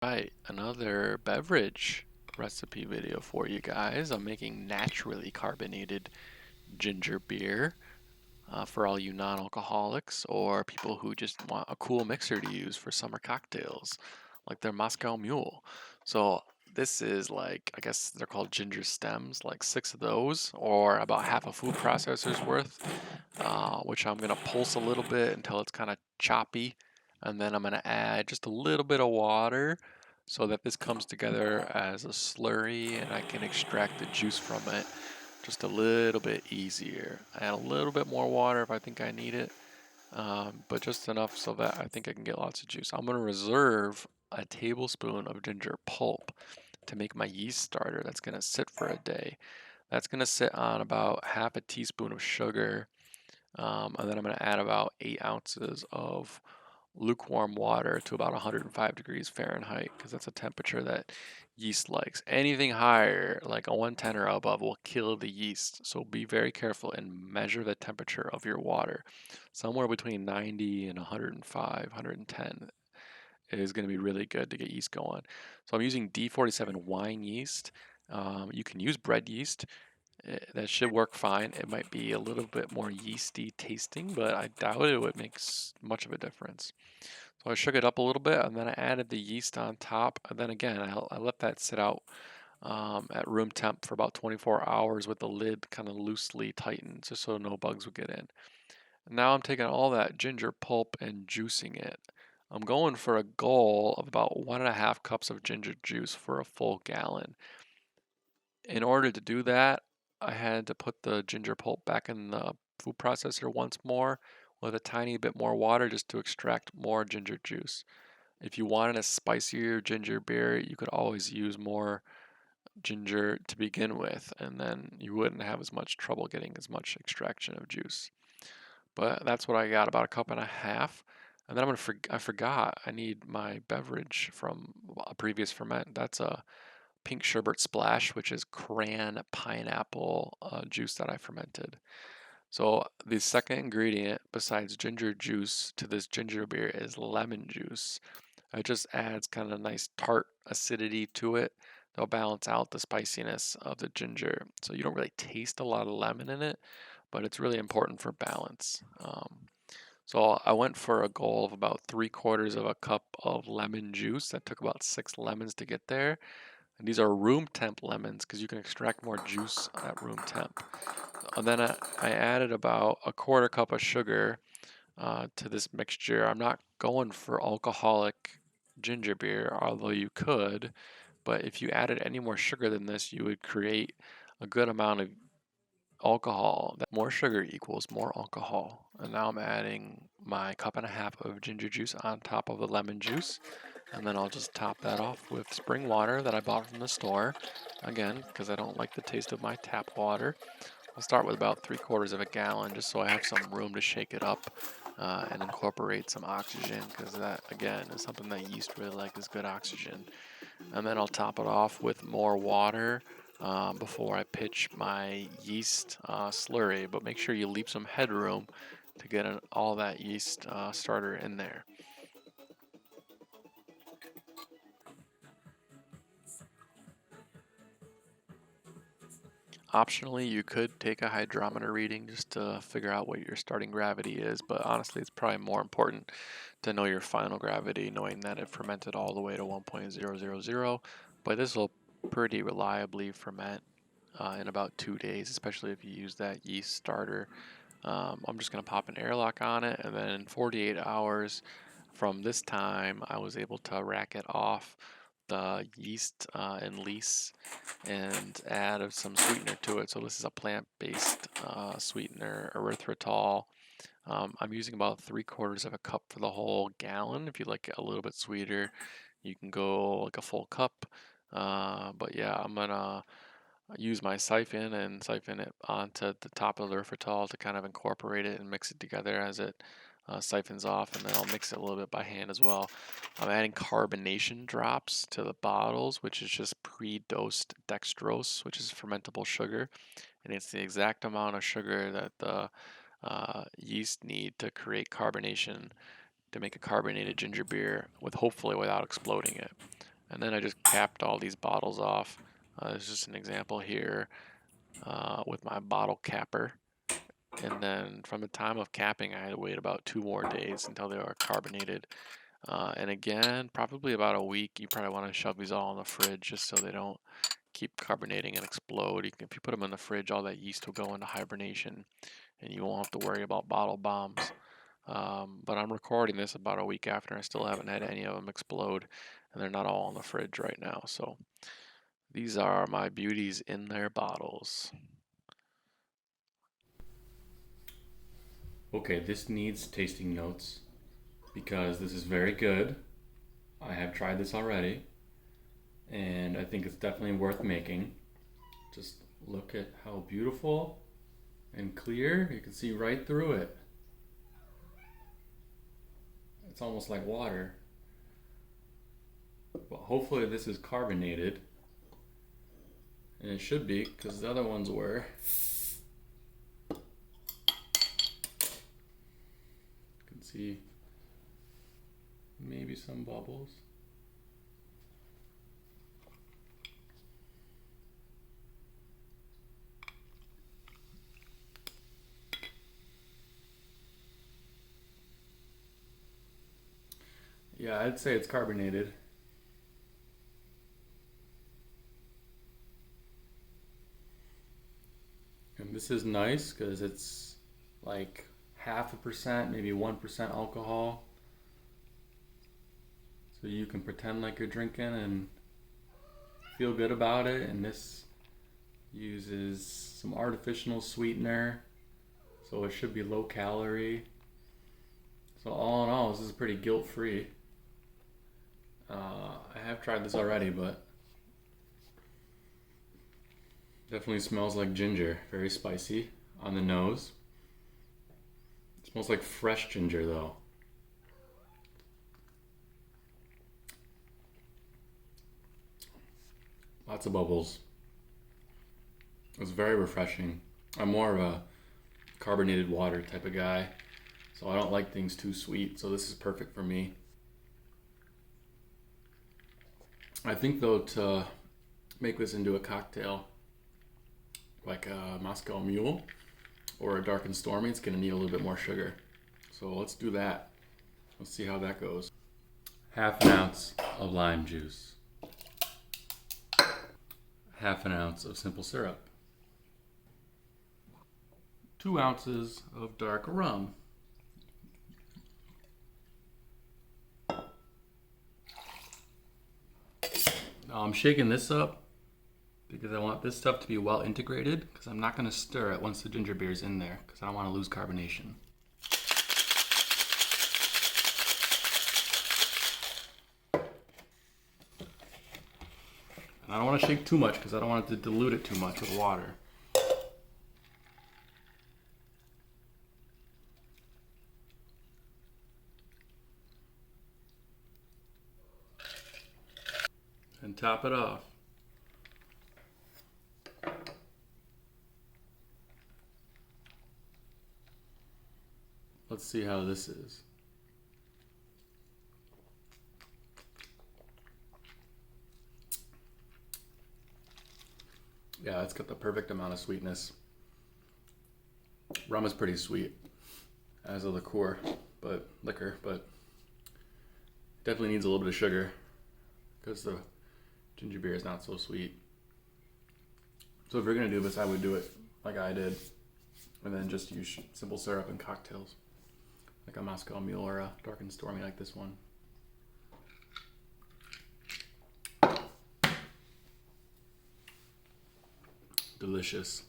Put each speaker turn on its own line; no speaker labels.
Right, another beverage recipe video for you guys. I'm making naturally carbonated ginger beer for all you non-alcoholics or people who just want a cool mixer to use for summer cocktails, like their Moscow Mule. So this is like, I guess they're called ginger stems, like 6 of those, or about half a food processor's worth, which I'm gonna pulse a little bit until it's kind of choppy, and then I'm gonna add just a little bit of water so that this comes together as a slurry and I can extract the juice from it just a little bit easier. Add a little bit more water if I think I need it, but just enough so that I think I can get lots of juice. I'm going to reserve a tablespoon of ginger pulp to make my yeast starter that's going to sit for a day. That's going to sit on about half a teaspoon of sugar, and then I'm going to add about 8 ounces of lukewarm water to about 105 degrees Fahrenheit because that's a temperature that yeast likes. Anything higher, like a 110 or above, will kill the yeast. So be very careful and measure the temperature of your water. Somewhere between 90 and 105, 110 is going to be really good to get yeast going. So I'm using D47 wine yeast. You can use bread yeast. That should work fine. It might be a little bit more yeasty tasting, but I doubt it would make much of a difference. So I shook it up a little bit and then I added the yeast on top. And then again, I let that sit out at room temp for about 24 hours with the lid kind of loosely tightened just so no bugs would get in. Now I'm taking all that ginger pulp and juicing it. I'm going for a goal of about 1.5 cups of ginger juice for a full gallon. In order to do that, I had to put the ginger pulp back in the food processor once more with a tiny bit more water just to extract more ginger juice. If you wanted a spicier ginger beer, you could always use more ginger to begin with, and then you wouldn't have as much trouble getting as much extraction of juice. But that's what I got, about a cup and a half. And then I forgot I need my beverage from a previous ferment. That's a pink sherbet splash, which is cran pineapple juice that I fermented. So the second ingredient besides ginger juice to this ginger beer is lemon juice. It just adds kind of nice tart acidity to it. They'll balance out the spiciness of the ginger. So you don't really taste a lot of lemon in it, but it's really important for balance. So I went for a goal of about 3/4 of a cup of lemon juice. That took about 6 lemons to get there. And these are room temp lemons because you can extract more juice at room temp. And then I added about a 1/4 cup of sugar to this mixture. I'm not going for alcoholic ginger beer, although you could, but if you added any more sugar than this, you would create a good amount of alcohol. That more sugar equals more alcohol. And now I'm adding my cup and a half of ginger juice on top of the lemon juice. And then I'll just top that off with spring water that I bought from the store. Again, because I don't like the taste of my tap water. I'll start with about 3/4 of a gallon just so I have some room to shake it up and incorporate some oxygen because that, again, is something that yeast really like is good oxygen. And then I'll top it off with more water before I pitch my yeast slurry. But make sure you leave some headroom to get all that yeast starter in there. Optionally, you could take a hydrometer reading just to figure out what your starting gravity is, but honestly, it's probably more important to know your final gravity, knowing that it fermented all the way to 1.000. But this will pretty reliably ferment in about 2 days, especially if you use that yeast starter. I'm just going to pop an airlock on it, and then in 48 hours from this time, I was able to rack it off the yeast and lease and add some sweetener to it. So this is a plant-based sweetener, erythritol. I'm using about 3/4 of a cup for the whole gallon. If you like it a little bit sweeter, you can go like a full cup. But yeah, I'm gonna use my siphon and siphon it onto the top of the erythritol to kind of incorporate it and mix it together as it siphons off, and then I'll mix it a little bit by hand as well. I'm adding carbonation drops to the bottles, which is just pre-dosed dextrose, which is fermentable sugar, and it's the exact amount of sugar that the yeast need to create carbonation to make a carbonated ginger beer with hopefully without exploding it. And then I just capped all these bottles off. It's just an example here with my bottle capper. And then from the time of capping, I had to wait about 2 more days until they were carbonated. And again, probably about a week. You probably want to shove these all in the fridge just so they don't keep carbonating and explode. If you put them in the fridge, all that yeast will go into hibernation and you won't have to worry about bottle bombs. But I'm recording this about a week after, and I still haven't had any of them explode, and they're not all in the fridge right now. So these are my beauties in their bottles.
Okay, this needs tasting notes because this is very good. I have tried this already and I think it's definitely worth making. Just look at how beautiful and clear. You can see right through it. It's almost like water. Well, hopefully this is carbonated. And it should be because the other ones were. You can see maybe some bubbles. Yeah, I'd say it's carbonated. And this is nice because it's like 0.5%, maybe 1% alcohol. So you can pretend like you're drinking and feel good about it. And this uses some artificial sweetener, so it should be low calorie. So all in all, this is pretty guilt-free. I have tried this already, but definitely smells like ginger. Very spicy on the nose. It smells like fresh ginger though. Lots of bubbles. It's very refreshing. I'm more of a carbonated water type of guy, so I don't like things too sweet, so this is perfect for me. I think though, to make this into a cocktail, like a Moscow Mule or a Dark and Stormy, it's gonna need a little bit more sugar. So let's do that. Let's see how that goes. 1/2 ounce of lime juice. 1/2 ounce of simple syrup. 2 ounces of dark rum. Now I'm shaking this up because I want this stuff to be well integrated, because I'm not going to stir it once the ginger beer is in there because I don't want to lose carbonation. And I don't want to shake too much because I don't want it to dilute it too much with water. And top it off. Let's see how this is. Yeah, it's got the perfect amount of sweetness. Rum is pretty sweet as a liqueur, but definitely needs a little bit of sugar because the ginger beer is not so sweet. So if you're gonna do this, I would do it like I did, and then just use simple syrup in cocktails, like a Moscow Mule or a Dark and Stormy like this one. Delicious.